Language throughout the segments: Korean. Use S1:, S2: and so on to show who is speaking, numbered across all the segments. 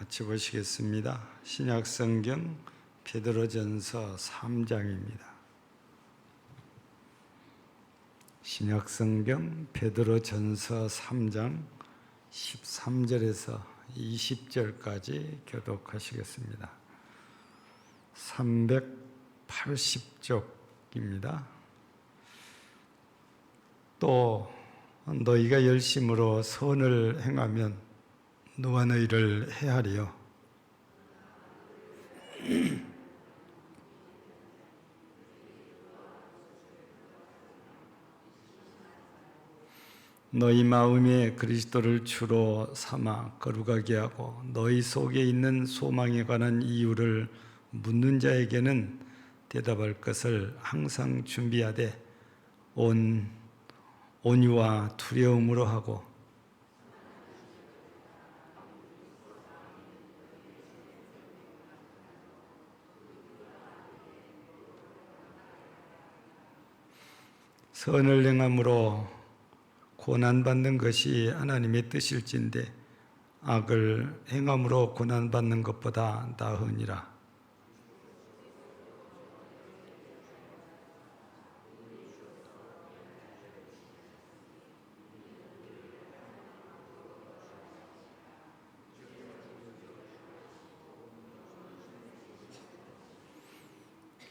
S1: 같이 보시겠습니다. 신약성경 베드로전서 3장입니다. 신약성경 베드로전서 3장 13절에서 20절까지 교독하시겠습니다. 380쪽입니다. 또 너희가 열심으로 선을 행하면 누가 너희를 해하리요? 너희 마음에 그리스도를 주로 삼아 거룩하게 하고 너희 속에 있는 소망에 관한 이유를 묻는 자에게는 대답할 것을 항상 준비하되 온유와 두려움으로 하고 선을 행함으로 고난받는 것이 하나님의 뜻일진데 악을 행함으로 고난받는 것보다 나으니라.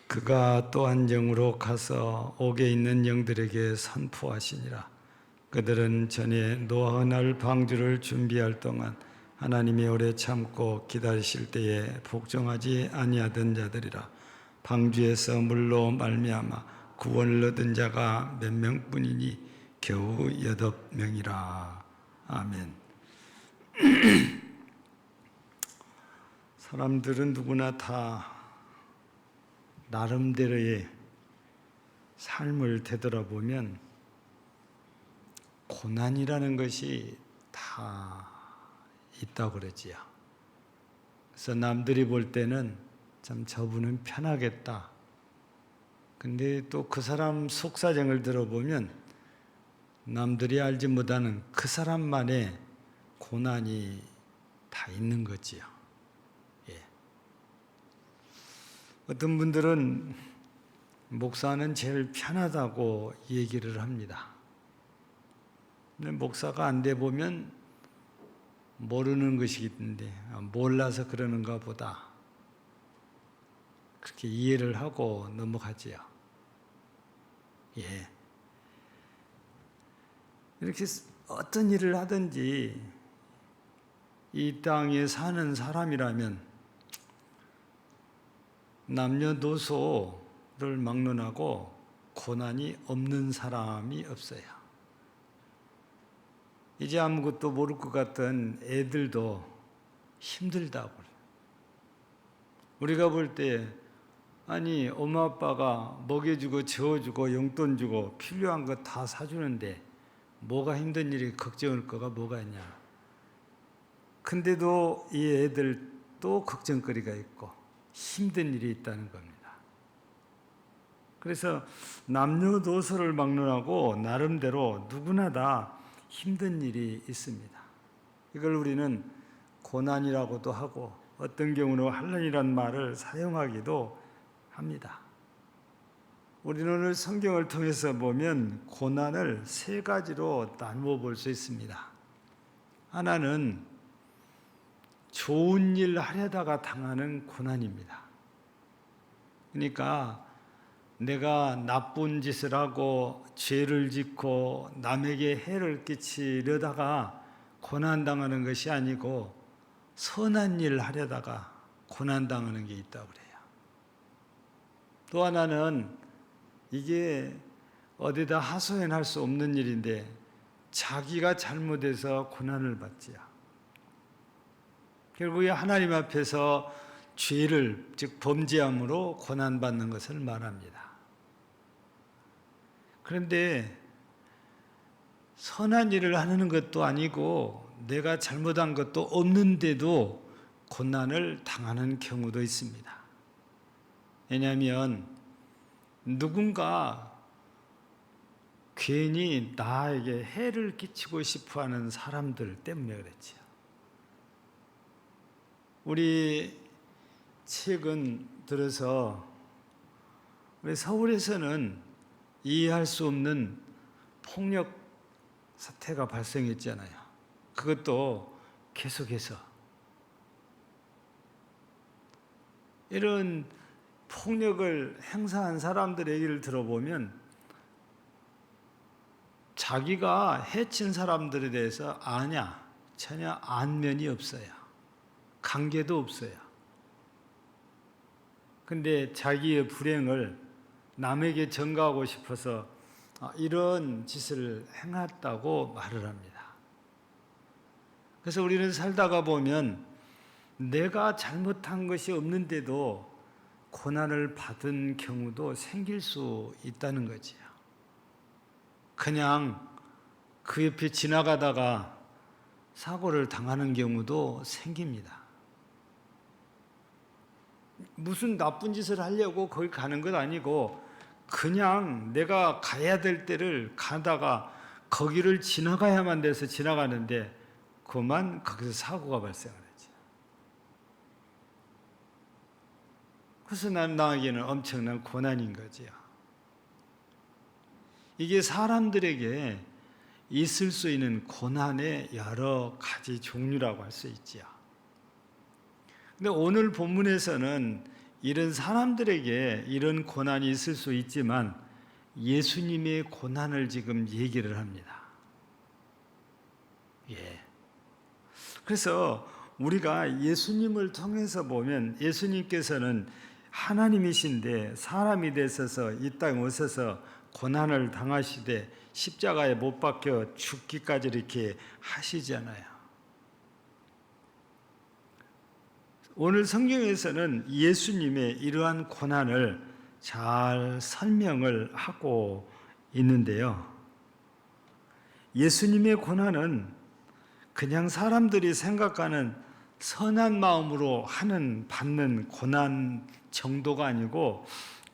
S1: 그가 또한 영으로 가서 옥에 있는 영들에게 선포하시니라. 그들은 전에 노아의 날 방주를 준비할 동안 하나님이 오래 참고 기다리실 때에 복종하지 아니하던 자들이라. 방주에서 물로 말미암아 구원을 얻은 자가 몇 명뿐이니 겨우 8명이라. 아멘. 사람들은 누구나 다 나름대로의 삶을 되돌아보면 고난이라는 것이 다 있다고 그러지요. 그래서 남들이 볼 때는 참 저분은 편하겠다. 근데 또 그 사람 속사정을 들어보면 남들이 알지 못하는 그 사람만의 고난이 다 있는 거지요. 어떤 분들은 목사는 제일 편하다고 얘기를 합니다. 근데 목사가 안 돼 보면 모르는 것이 있는데 몰라서 그러는가 보다 그렇게 이해를 하고 넘어가지요. 이렇게 어떤 일을 하든지 이 땅에 사는 사람이라면 남녀노소를 막론하고 고난이 없는 사람이 없어요. 이제 아무것도 모를 것 같던 애들도 힘들다고 그래요. 우리가 볼 때 아니 엄마 아빠가 먹여주고 재워주고 용돈 주고 필요한 거 다 사주는데 뭐가 힘든 일이 걱정할 거가 뭐가 있냐. 근데도 이 애들 또 걱정거리가 있고 힘든 일이 있다는 겁니다. 그래서 남녀노소를 막론하고 나름대로 누구나 다 힘든 일이 있습니다. 이걸 우리는 고난이라고도 하고 어떤 경우는 환난이란 말을 사용하기도 합니다. 우리는 오늘 성경을 통해서 보면 고난을 세 가지로 나누어 볼 수 있습니다. 하나는 좋은 일 하려다가 당하는 고난입니다. 그러니까 내가 나쁜 짓을 하고 죄를 짓고 남에게 해를 끼치려다가 고난당하는 것이 아니고 선한 일을 하려다가 고난당하는 게 있다고 그래요. 또 하나는 이게 어디다 하소연할 수 없는 일인데 자기가 잘못해서 고난을 받지요. 결국에 하나님 앞에서 죄를 즉 범죄함으로 고난받는 것을 말합니다. 그런데 선한 일을 하는 것도 아니고 내가 잘못한 것도 없는데도 고난을 당하는 경우도 있습니다. 왜냐하면 누군가 괜히 나에게 해를 끼치고 싶어하는 사람들 때문에 그렇지요. 우리 최근 들어서 우리 서울에서는 이해할 수 없는 폭력 사태가 발생했잖아요. 그것도 계속해서. 이런 폭력을 행사한 사람들의 얘기를 들어보면 자기가 해친 사람들에 대해서 전혀 안면이 없어요. 관계도 없어요. 근데 자기의 불행을 남에게 전가하고 싶어서 이런 짓을 행했다고 말을 합니다. 그래서 우리는 살다가 보면 내가 잘못한 것이 없는데도 고난을 받은 경우도 생길 수 있다는 거지요. 그냥 그 옆에 지나가다가 사고를 당하는 경우도 생깁니다. 무슨 나쁜 짓을 하려고 거기 가는 건 아니고 그냥 내가 가야 될 때를 가다가 거기를 지나가야만 돼서 지나가는데 그만 거기서 사고가 발생을 하죠. 그래서 나에게는 엄청난 고난인 거지요. 이게 사람들에게 있을 수 있는 고난의 여러 가지 종류라고 할 수 있지요. 근데 오늘 본문에서는 이런 사람들에게 이런 고난이 있을 수 있지만 예수님의 고난을 지금 얘기를 합니다. 그래서 우리가 예수님을 통해서 보면 예수님께서는 하나님이신데 사람이 되셔서 이 땅에 오셔서 고난을 당하시되 십자가에 못 박혀 죽기까지 이렇게 하시잖아요. 오늘 성경에서는 예수님의 이러한 고난을 잘 설명을 하고 있는데요. 예수님의 고난은 그냥 사람들이 생각하는 선한 마음으로 받는 고난 정도가 아니고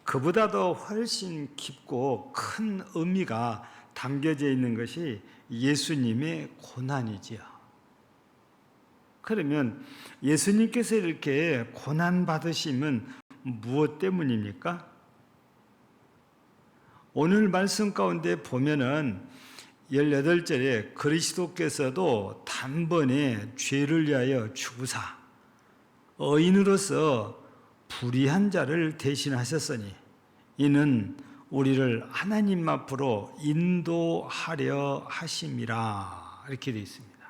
S1: 그보다 더 훨씬 깊고 큰 의미가 담겨져 있는 것이 예수님의 고난이지요. 그러면 예수님께서 이렇게 고난받으심은 무엇 때문입니까? 오늘 말씀 가운데 보면은 18절에 그리스도께서도 단번에 죄를 위하여 죽으사 의인으로서 불의한 자를 대신하셨으니 이는 우리를 하나님 앞으로 인도하려 하심이라 이렇게 되어 있습니다.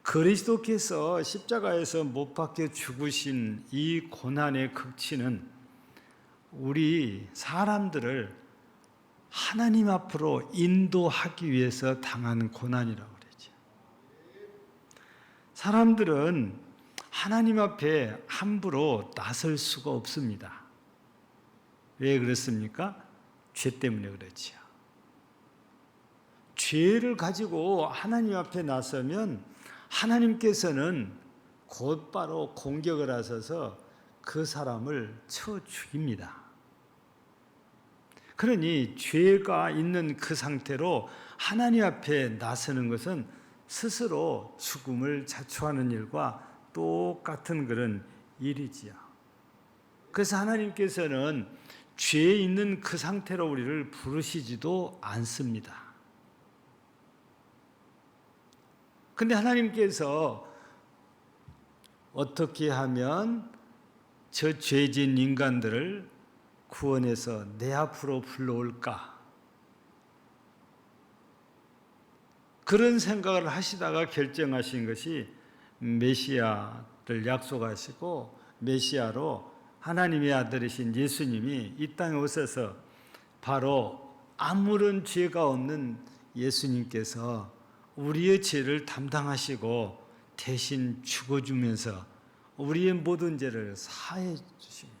S1: 그리스도께서 십자가에서 못 박혀 죽으신 이 고난의 극치는 우리 사람들을 하나님 앞으로 인도하기 위해서 당한 고난이라고 그러죠. 사람들은 하나님 앞에 함부로 나설 수가 없습니다. 왜 그렇습니까? 죄 때문에 그렇죠. 죄를 가지고 하나님 앞에 나서면 하나님께서는 곧바로 공격을 하셔서 그 사람을 쳐 죽입니다. 그러니 죄가 있는 그 상태로 하나님 앞에 나서는 것은 스스로 죽음을 자초하는 일과 똑같은 그런 일이지요. 그래서 하나님께서는 죄에 있는 그 상태로 우리를 부르시지도 않습니다. 근데 하나님께서 어떻게 하면 저 죄진 인간들을 구원해서 내 앞으로 불러올까? 그런 생각을 하시다가 결정하신 것이 메시아를 약속하시고 메시아로 하나님의 아들이신 예수님이 이 땅에 오셔서 바로 아무런 죄가 없는 예수님께서 우리의 죄를 담당하시고 대신 죽어주면서 우리의 모든 죄를 사해 주십니다.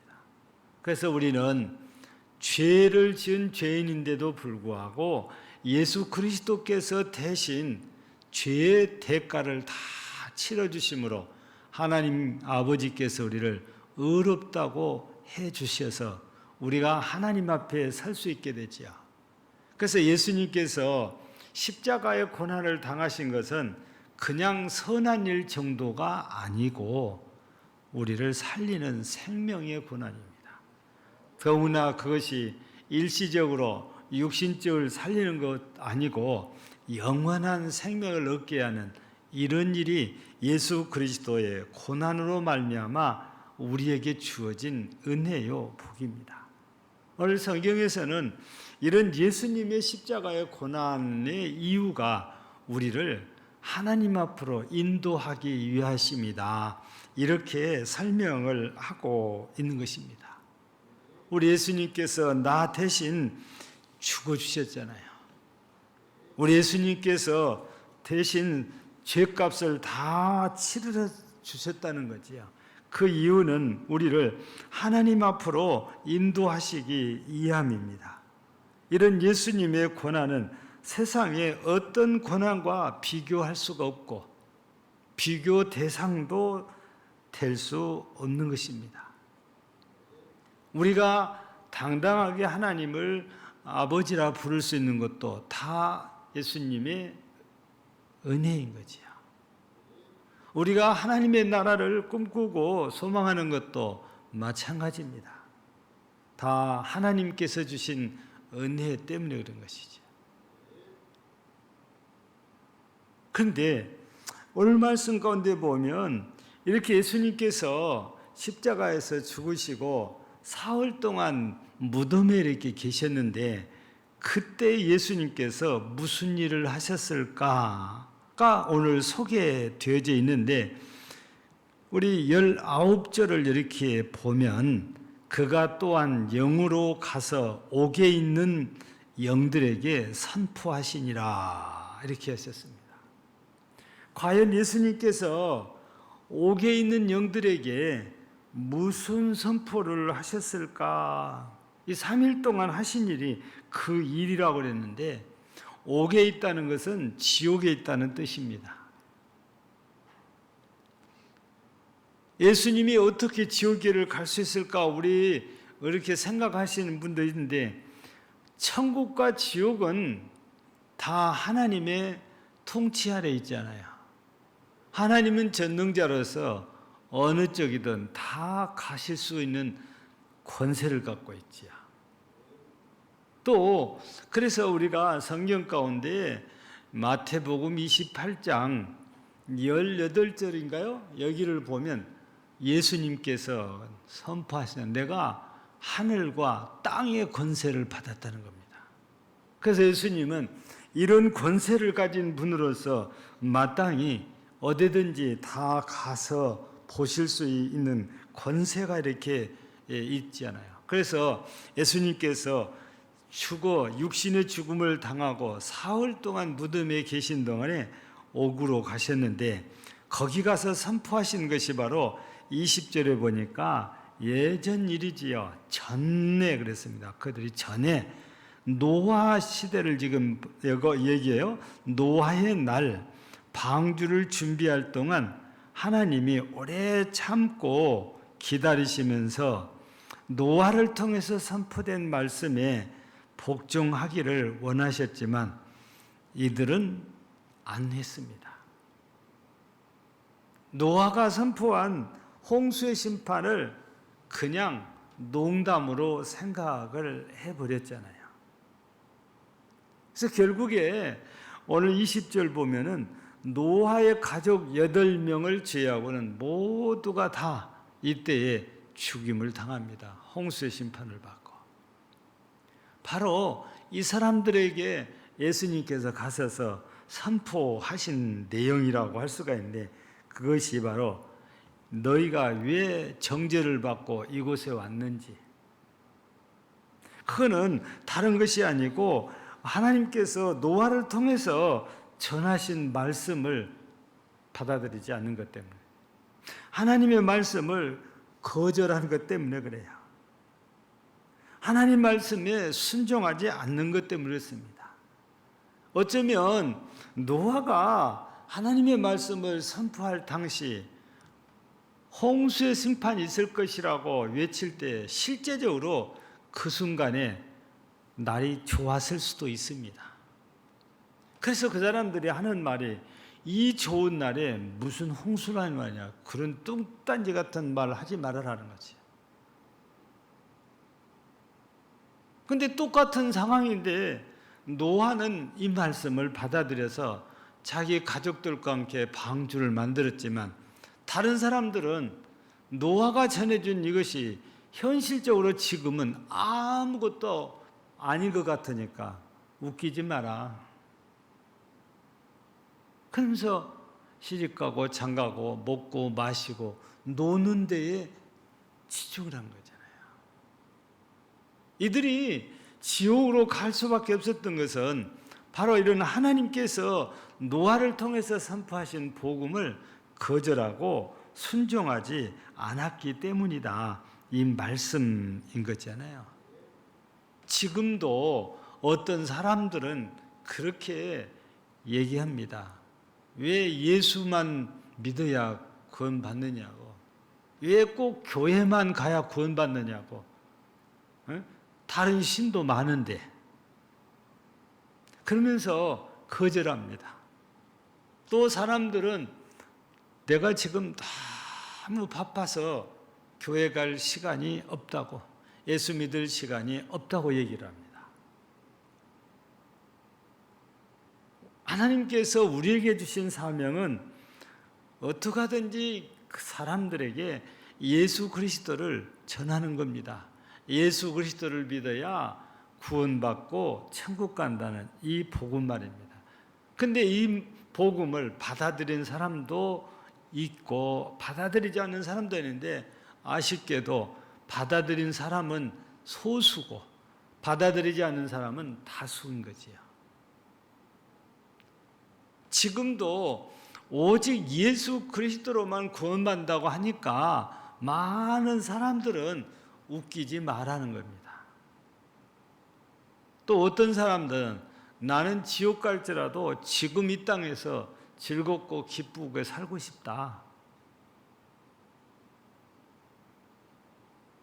S1: 그래서 우리는 죄를 지은 죄인인데도 불구하고 예수 그리스도께서 대신 죄의 대가를 다 치러주심으로 하나님 아버지께서 우리를 의롭다고 해주셔서 우리가 하나님 앞에 설 수 있게 되지요. 그래서 예수님께서 십자가의 고난을 당하신 것은 그냥 선한 일 정도가 아니고 우리를 살리는 생명의 고난입니다. 더구나 그것이 일시적으로 육신적을 살리는 것 아니고 영원한 생명을 얻게 하는 이런 일이 예수 그리스도의 고난으로 말미암아 우리에게 주어진 은혜요 복입니다. 오늘 성경에서는 이런 예수님의 십자가의 고난의 이유가 우리를 하나님 앞으로 인도하기 위하심이다. 이렇게 설명을 하고 있는 것입니다. 우리 예수님께서 나 대신 죽어주셨잖아요. 우리 예수님께서 대신 죄값을 다 치르러 주셨다는 거지요. 그 이유는 우리를 하나님 앞으로 인도하시기 위함입니다. 이런 예수님의 고난은 세상의 어떤 고난과 비교할 수가 없고 비교 대상도 될 수 없는 것입니다. 우리가 당당하게 하나님을 아버지라 부를 수 있는 것도 다 예수님의 은혜인 거지요. 우리가 하나님의 나라를 꿈꾸고 소망하는 것도 마찬가지입니다. 다 하나님께서 주신 은혜 때문에 그런 것이죠. 그런데 오늘 말씀 가운데 보면 이렇게 예수님께서 십자가에서 죽으시고 사흘 동안 무덤에 이렇게 계셨는데 그때 예수님께서 무슨 일을 하셨을까가 오늘 소개되어져 있는데 우리 19절을 이렇게 보면 그가 또한 영으로 가서 옥에 있는 영들에게 선포하시니라 이렇게 하셨습니다. 과연 예수님께서 옥에 있는 영들에게 무슨 선포를 하셨을까? 이 3일 동안 하신 일이 그 일이라고 그랬는데 옥에 있다는 것은 지옥에 있다는 뜻입니다. 예수님이 어떻게 지옥에를 갈 수 있을까? 우리 이렇게 생각하시는 분도 있는데 천국과 지옥은 다 하나님의 통치 아래 있잖아요. 하나님은 전능자로서 어느 쪽이든 다 가실 수 있는 권세를 갖고 있지요. 또 그래서 우리가 성경 가운데 마태복음 28장 18절인가요? 여기를 보면 예수님께서 선포하시는 내가 하늘과 땅의 권세를 받았다는 겁니다. 그래서 예수님은 이런 권세를 가진 분으로서 마땅히 어디든지 다 가서 보실 수 있는 권세가 이렇게 있잖아요. 그래서 예수님께서 죽어 육신의 죽음을 당하고 사흘 동안 무덤에 계신 동안에 옥으로 가셨는데 거기 가서 선포하신 것이 바로 20절에 보니까 예전 일이지요. 전에 그랬습니다. 그들이 전에 노아 시대를 지금 얘기해요. 노아의 날 방주를 준비할 동안 하나님이 오래 참고 기다리시면서 노아를 통해서 선포된 말씀에 복종하기를 원하셨지만 이들은 안 했습니다. 노아가 선포한 홍수의 심판을 그냥 농담으로 생각을 해버렸잖아요. 그래서 결국에 오늘 20절 보면은 노아의 가족 8명을 제외하고는 모두가 다 이때에 죽임을 당합니다. 홍수의 심판을 받고. 바로 이 사람들에게 예수님께서 가셔서 선포하신 내용이라고 할 수가 있는데 그것이 바로 너희가 왜 정죄를 받고 이곳에 왔는지. 그거는 다른 것이 아니고 하나님께서 노아를 통해서 전하신 말씀을 받아들이지 않는 것 때문에 하나님의 말씀을 거절하는 것 때문에 그래요. 하나님 말씀에 순종하지 않는 것 때문에 그렇습니다. 어쩌면 노아가 하나님의 말씀을 선포할 당시 홍수의 심판이 있을 것이라고 외칠 때 실제적으로 그 순간에 날이 좋았을 수도 있습니다. 그래서 그 사람들이 하는 말이 이 좋은 날에 무슨 홍수라는 말이냐, 그런 뚱딴지 같은 말 하지 말아라는 거지. 근데 똑같은 상황인데 노아는 이 말씀을 받아들여서 자기 가족들과 함께 방주를 만들었지만, 다른 사람들은 노아가 전해준 이것이 현실적으로 지금은 아무것도 아닌 것 같으니까 웃기지 마라, 그러면서 시집가고 장가고 먹고 마시고 노는 데에 치중을 한 거잖아요. 이들이 지옥으로 갈 수밖에 없었던 것은 바로 이런 하나님께서 노아를 통해서 선포하신 복음을 거절하고 순종하지 않았기 때문이다, 이 말씀인 거잖아요. 지금도 어떤 사람들은 그렇게 얘기합니다. 왜 예수만 믿어야 구원받느냐고, 왜 꼭 교회만 가야 구원받느냐고, 다른 신도 많은데, 그러면서 거절합니다. 또 사람들은 내가 지금 너무 바빠서 교회 갈 시간이 없다고, 예수 믿을 시간이 없다고 얘기를 합니다. 하나님께서 우리에게 주신 사명은 어떻게 하든지 그 사람들에게 예수 그리스도를 전하는 겁니다. 예수 그리스도를 믿어야 구원받고 천국 간다는 이 복음 말입니다. 근데 이 복음을 받아들인 사람도 있고 받아들이지 않는 사람도 있는데, 아쉽게도 받아들인 사람은 소수고 받아들이지 않는 사람은 다수인 거지요. 지금도 오직 예수 그리스도로만 구원받는다고 하니까 많은 사람들은 웃기지 말라는 겁니다. 또 어떤 사람들은 나는 지옥 갈지라도 지금 이 땅에서 즐겁고 기쁘게 살고 싶다,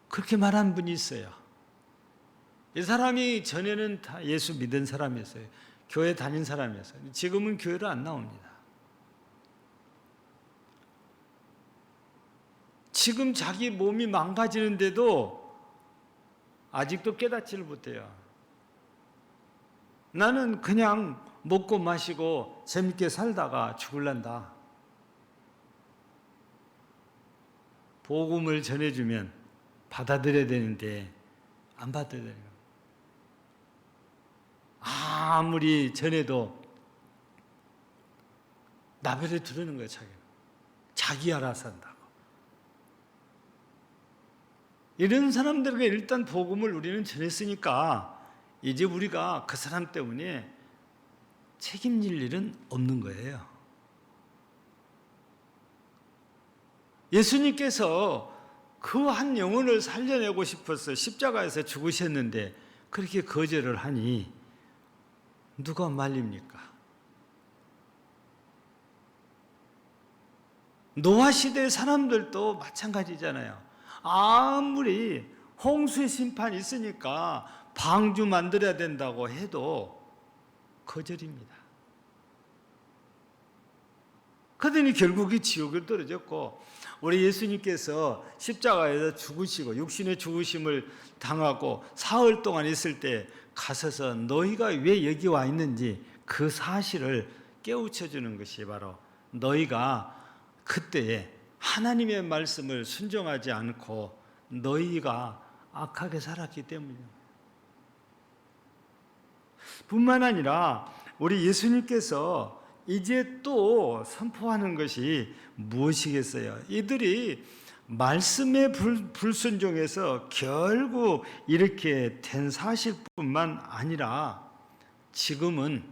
S1: 그렇게 말한 분이 있어요. 이 사람이 전에는 다 예수 믿은 사람이었어요. 교회 다닌 사람이었어요. 지금은 교회를 안 나옵니다. 지금 자기 몸이 망가지는데도 아직도 깨닫지를 못해요. 나는 그냥 먹고 마시고 재밌게 살다가 죽을란다. 복음을 전해주면 받아들여야 되는데 안 받아들여요. 아무리 전해도 나별을 두르는 거예요. 자기 알아서 한다고. 이런 사람들에게 일단 복음을 우리는 전했으니까 이제 우리가 그 사람 때문에 책임질 일은 없는 거예요. 예수님께서 그 한 영혼을 살려내고 싶어서 십자가에서 죽으셨는데 그렇게 거절을 하니 누가 말립니까? 노아 시대의 사람들도 마찬가지잖아요. 아무리 홍수의 심판이 있으니까 방주 만들어야 된다고 해도 거절입니다. 그러더니 결국이 지옥에 떨어졌고, 우리 예수님께서 십자가에서 죽으시고 육신의 죽으심을 당하고 사흘 동안 있을 때 가서서 너희가 왜 여기 와 있는지 그 사실을 깨우쳐 주는 것이 바로 너희가 그때에 하나님의 말씀을 순종하지 않고 너희가 악하게 살았기 때문이에요. 뿐만 아니라 우리 예수님께서 이제 또 선포하는 것이 무엇이겠어요? 이들이 말씀의 불순종에서 결국 이렇게 된 사실뿐만 아니라 지금은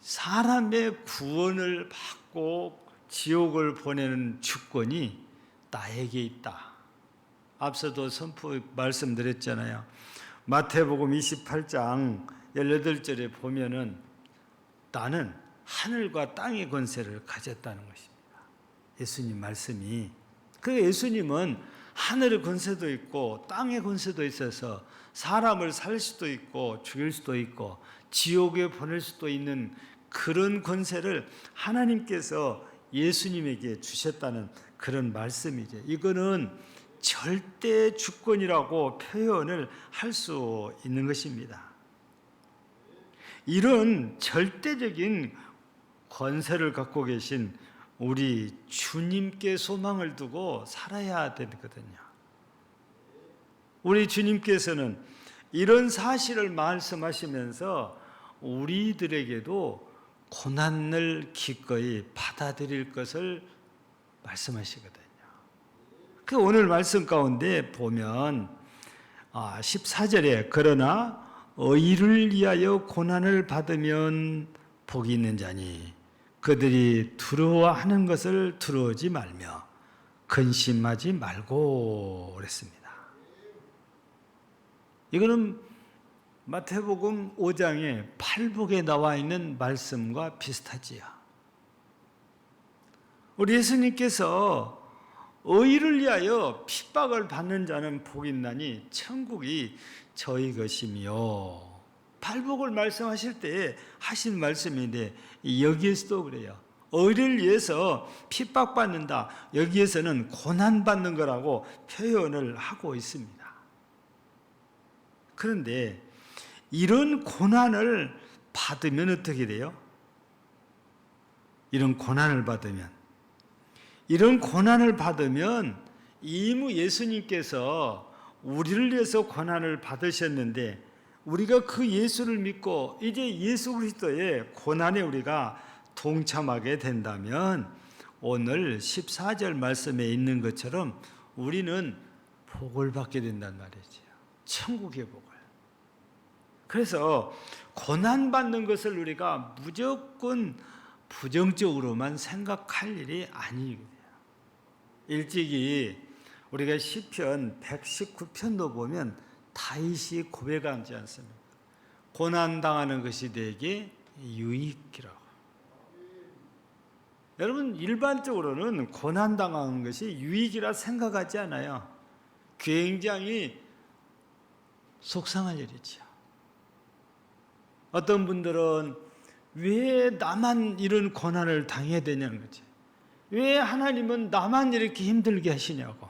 S1: 사람의 구원을 받고 지옥을 보내는 주권이 나에게 있다. 앞서도 선포 말씀드렸잖아요. 마태복음 28장 18절에 보면은 나는 하늘과 땅의 권세를 가졌다는 것입니다. 예수님 말씀이. 그 예수님은 하늘의 권세도 있고 땅의 권세도 있어서 사람을 살 수도 있고 죽일 수도 있고 지옥에 보낼 수도 있는 그런 권세를 하나님께서 예수님에게 주셨다는 그런 말씀이죠. 이거는 절대 주권이라고 표현을 할 수 있는 것입니다. 이런 절대적인 권세를 갖고 계신 우리 주님께 소망을 두고 살아야 되거든요. 우리 주님께서는 이런 사실을 말씀하시면서 우리들에게도 고난을 기꺼이 받아들일 것을 말씀하시거든요. 그 오늘 말씀 가운데 보면 14절에 그러나 의를 위하여 고난을 받으면 복이 있는 자니 그들이 두려워하는 것을 두려워하지 말며 근심하지 말고 그랬습니다. 이거는 마태복음 5장의 팔복에 나와 있는 말씀과 비슷하지요. 우리 예수님께서 의를 위하여 핍박을 받는 자는 복이 있나니 천국이 저희 것이며, 팔복을 말씀하실 때 하신 말씀인데 여기에서도 그래요. 의를 위해서 핍박받는다, 여기에서는 고난받는 거라고 표현을 하고 있습니다. 그런데 이런 고난을 받으면 어떻게 돼요? 이런 고난을 받으면 이미 예수님께서 우리를 위해서 고난을 받으셨는데 우리가 그 예수를 믿고 이제 예수 그리스도의 고난에 우리가 동참하게 된다면 오늘 14절 말씀에 있는 것처럼 우리는 복을 받게 된단 말이죠. 천국의 복을. 그래서 고난받는 것을 우리가 무조건 부정적으로만 생각할 일이 아니에요. 일찍이 우리가 시편 119편도 보면 다윗이 고백하지 않습니까? 고난당하는 것이 내게 유익이라고. 여러분, 일반적으로는 고난당하는 것이 유익이라 생각하지 않아요. 굉장히 속상한 일이죠. 어떤 분들은 왜 나만 이런 고난을 당해야 되냐는 거지. 왜 하나님은 나만 이렇게 힘들게 하시냐고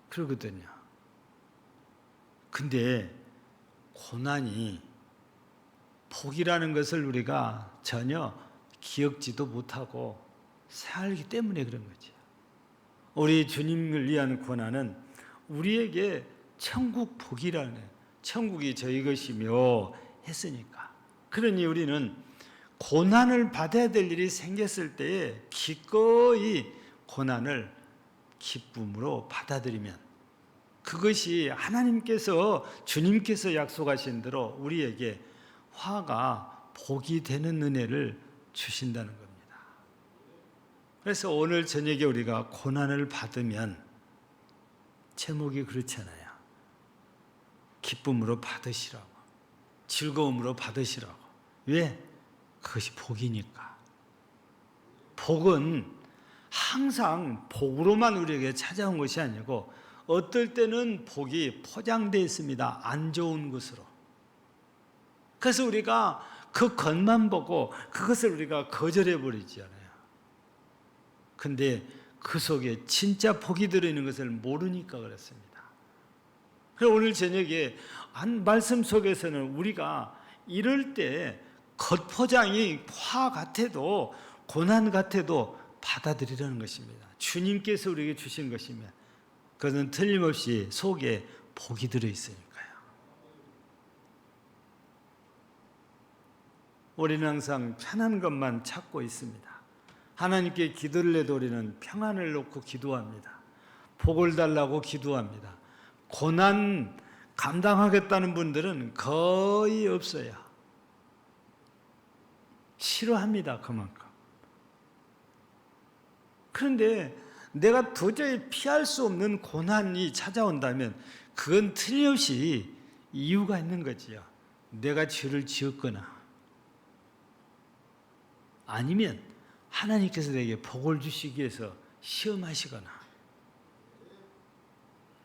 S1: 그러거든요. 근데 고난이 복이라는 것을 우리가 전혀 기억지도 못하고 살기 때문에 그런 거죠. 우리 주님을 위한 고난은 우리에게 천국 복이라는, 천국이 저희 것이며 했으니까. 그러니 우리는 고난을 받아야 될 일이 생겼을 때에 기꺼이 고난을 기쁨으로 받아들이면 그것이 하나님께서, 주님께서 약속하신 대로 우리에게 화가 복이 되는 은혜를 주신다는 겁니다. 그래서 오늘 저녁에 우리가 고난을 받으면 제목이 그렇잖아요. 기쁨으로 받으시라고, 즐거움으로 받으시라고. 왜? 그것이 복이니까. 복은 항상 복으로만 우리에게 찾아온 것이 아니고 어떨 때는 복이 포장되어 있습니다. 안 좋은 것으로. 그래서 우리가 그 것만 보고 그것을 우리가 거절해 버리잖아요. 근데 그 속에 진짜 복이 들어있는 것을 모르니까 그렇습니다. 그래서 오늘 저녁에 한 말씀 속에서는 우리가 이럴 때 겉포장이 화 같아도 고난 같아도 받아들이라는 것입니다. 주님께서 우리에게 주신 것이면 그것은 틀림없이 속에 복이 들어있으니까요. 우리는 항상 편한 것만 찾고 있습니다. 하나님께 기도를 해도 우리는 평안을 놓고 기도합니다. 복을 달라고 기도합니다. 고난 감당하겠다는 분들은 거의 없어요. 싫어합니다. 그만큼. 그런데 내가 도저히 피할 수 없는 고난이 찾아온다면 그건 틀림없이 이유가 있는 거지요. 내가 죄를 지었거나 아니면 하나님께서 내게 복을 주시기 위해서 시험하시거나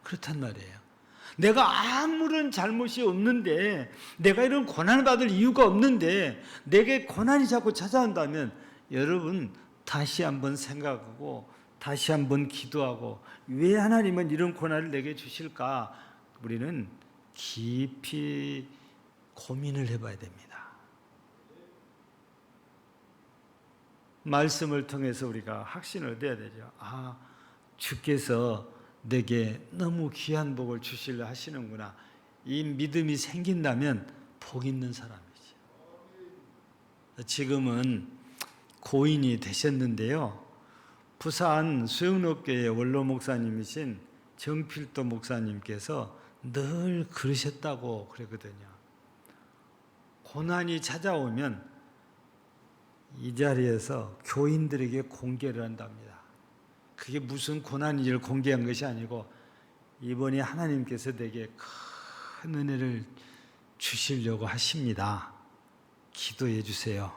S1: 그렇단 말이에요. 내가 아무런 잘못이 없는데, 내가 이런 고난을 받을 이유가 없는데 내게 고난이 자꾸 찾아온다면 여러분 다시 한번 생각하고 다시 한번 기도하고, 왜 하나님은 이런 고난을 내게 주실까? 우리는 깊이 고민을 해봐야 됩니다. 말씀을 통해서 우리가 확신을 얻어야 되죠. 주께서 내게 너무 귀한 복을 주시려 하시는구나. 이 믿음이 생긴다면 복 있는 사람이죠. 지금은 고인이 되셨는데요, 부산 수영록교회 원로 목사님이신 정필도 목사님께서 늘 그러셨다고 그러거든요. 고난이 찾아오면 이 자리에서 교인들에게 공개를 한답니다. 그게 무슨 고난인지를 공개한 것이 아니고, 이번에 하나님께서 내게 큰 은혜를 주시려고 하십니다. 기도해 주세요.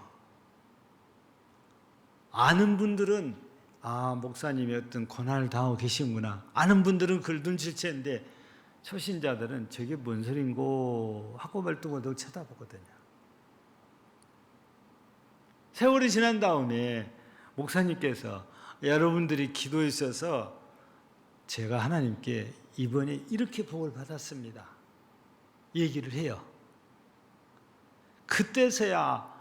S1: 아는 분들은 목사님이 어떤 고난을 당하고 계시구나. 아는 분들은 그걸 눈치챘는데 초신자들은 저게 뭔 소린고 하고 말동무도 쳐다보거든요. 세월이 지난 다음에 목사님께서 여러분들이 기도해 주셔서 제가 하나님께 이번에 이렇게 복을 받았습니다 얘기를 해요. 그때서야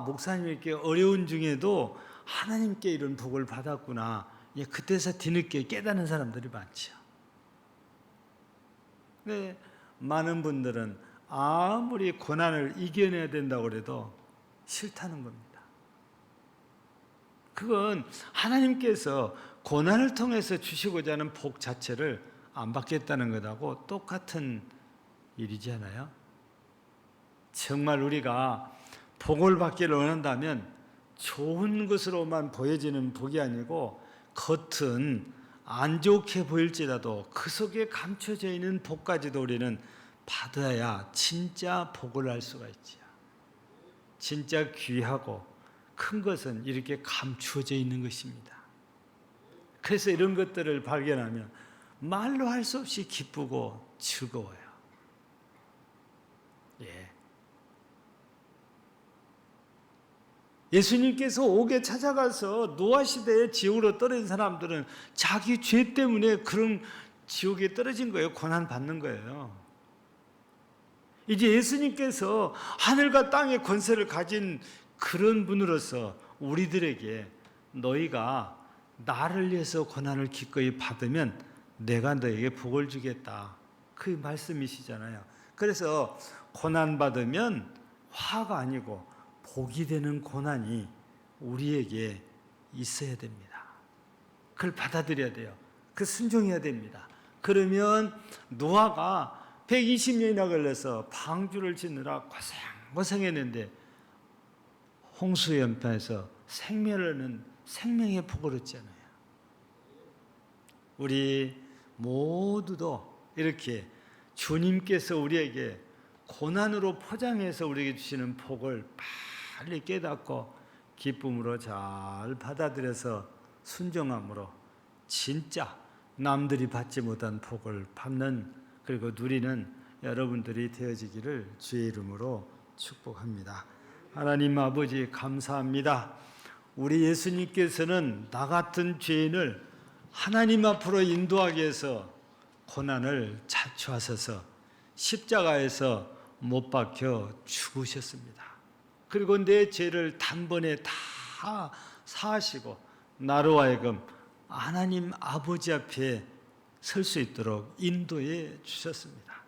S1: 목사님이 이렇게 어려운 중에도 하나님께 이런 복을 받았구나, 그때서 뒤늦게 깨닫는 사람들이 많죠. 근데 많은 분들은 아무리 고난을 이겨내야 된다고 해도 싫다는 겁니다. 그건 하나님께서 고난을 통해서 주시고자 하는 복 자체를 안 받겠다는 것하고 똑같은 일이잖아요. 정말 우리가 복을 받기를 원한다면 좋은 것으로만 보여지는 복이 아니고, 겉은 안 좋게 보일지라도 그 속에 감춰져 있는 복까지도 우리는 받아야 진짜 복을 알 수가 있지요. 진짜 귀하고 큰 것은 이렇게 감추어져 있는 것입니다. 그래서 이런 것들을 발견하면 말로 할 수 없이 기쁘고 즐거워요. 예수님께서 옥에 찾아가서 노아 시대에 지옥으로 떨어진 사람들은 자기 죄 때문에 그런 지옥에 떨어진 거예요. 고난 받는 거예요. 이제 예수님께서 하늘과 땅의 권세를 가진 그런 분으로서 우리들에게 너희가 나를 위해서 고난을 기꺼이 받으면 내가 너에게 복을 주겠다, 그 말씀이시잖아요. 그래서 고난 받으면 화가 아니고 복이 되는 고난이 우리에게 있어야 됩니다. 그걸 받아들여야 돼요. 그 순종해야 됩니다. 그러면 노아가 120년이나 걸려서 방주를 짓느라 고생했는데 홍수연판에서 생명을 얻는 생명의 복을 얻잖아요. 우리 모두도 이렇게 주님께서 우리에게 고난으로 포장해서 우리에게 주시는 복을 빨리 깨닫고 기쁨으로 잘 받아들여서 순종함으로 진짜 남들이 받지 못한 복을 받는, 그리고 누리는 여러분들이 되어지기를 주의 이름으로 축복합니다. 하나님 아버지 감사합니다. 우리 예수님께서는 나 같은 죄인을 하나님 앞으로 인도하기 위해서 고난을 자초하셔서 십자가에서 못 박혀 죽으셨습니다. 그리고 내 죄를 단번에 다 사하시고 나로 하여금 하나님 아버지 앞에 설 수 있도록 인도해 주셨습니다.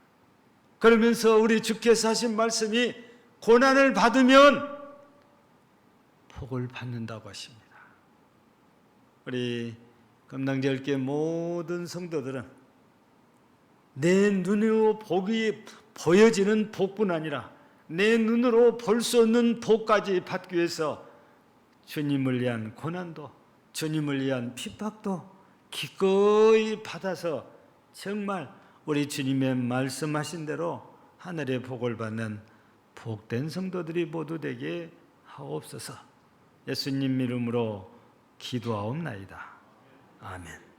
S1: 그러면서 우리 주께서 하신 말씀이 고난을 받으면 복을 받는다고 하십니다. 우리 금당제일교회 모든 성도들은 내 눈으로 복이 보여지는 복뿐 아니라 내 눈으로 볼 수 없는 복까지 받기 위해서 주님을 위한 고난도, 주님을 위한 핍박도 기꺼이 받아서 정말 우리 주님의 말씀하신 대로 하늘의 복을 받는 복된 성도들이 모두 되게 하옵소서. 예수님 이름으로 기도하옵나이다. 아멘.